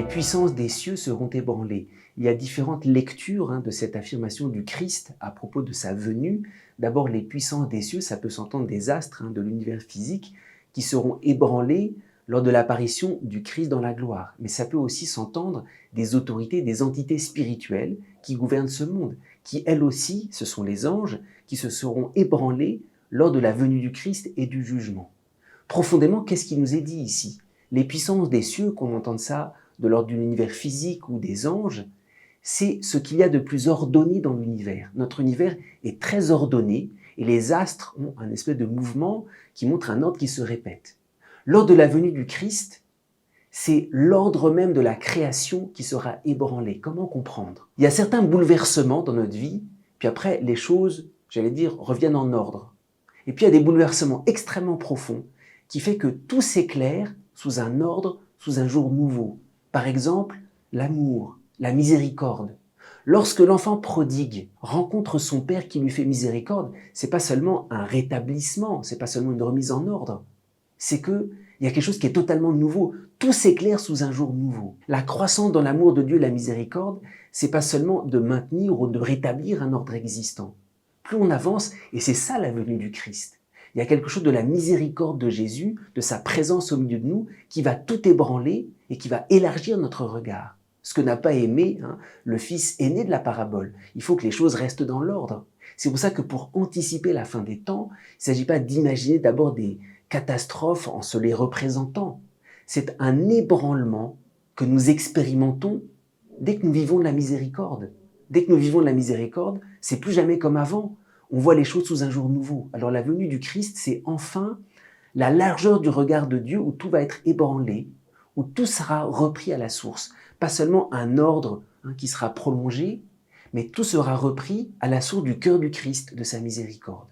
puissances des cieux seront ébranlées. Il y a différentes lectures de cette affirmation du Christ à propos de sa venue. D'abord, les puissances des cieux, ça peut s'entendre des astres de l'univers physique qui seront ébranlés lors de l'apparition du Christ dans la gloire. Mais ça peut aussi s'entendre des autorités, des entités spirituelles qui gouvernent ce monde, qui elles aussi, ce sont les anges, qui se seront ébranlés lors de la venue du Christ et du jugement. Profondément, qu'est-ce qui nous est dit ici? Les puissances des cieux, qu'on entende ça de l'ordre de l'univers physique ou des anges, c'est ce qu'il y a de plus ordonné dans l'univers. Notre univers est très ordonné et les astres ont un espèce de mouvement qui montre un ordre qui se répète. Lors de la venue du Christ, c'est l'ordre même de la création qui sera ébranlé. Comment comprendre? Il y a certains bouleversements dans notre vie, puis après les choses, j'allais dire, reviennent en ordre. Et puis il y a des bouleversements extrêmement profonds qui fait que tout s'éclaire sous un ordre, sous un jour nouveau. Par exemple, l'amour, la miséricorde. Lorsque l'enfant prodigue rencontre son père qui lui fait miséricorde, c'est pas seulement un rétablissement, c'est pas seulement une remise en ordre. C'est que il y a quelque chose qui est totalement nouveau. Tout s'éclaire sous un jour nouveau. La croissance dans l'amour de Dieu et la miséricorde, c'est pas seulement de maintenir ou de rétablir un ordre existant. Plus on avance, et c'est ça la venue du Christ. Il y a quelque chose de la miséricorde de Jésus, de sa présence au milieu de nous, qui va tout ébranler et qui va élargir notre regard. Ce que n'a pas aimé le fils aîné de la parabole. Il faut que les choses restent dans l'ordre. C'est pour ça que pour anticiper la fin des temps, il ne s'agit pas d'imaginer d'abord des catastrophes en se les représentant. C'est un ébranlement que nous expérimentons dès que nous vivons de la miséricorde. Dès que nous vivons de la miséricorde, c'est plus jamais comme avant. On voit les choses sous un jour nouveau. Alors la venue du Christ, c'est enfin la largeur du regard de Dieu où tout va être ébranlé, où tout sera repris à la source. Pas seulement un ordre qui sera prolongé, mais tout sera repris à la source du cœur du Christ, de sa miséricorde.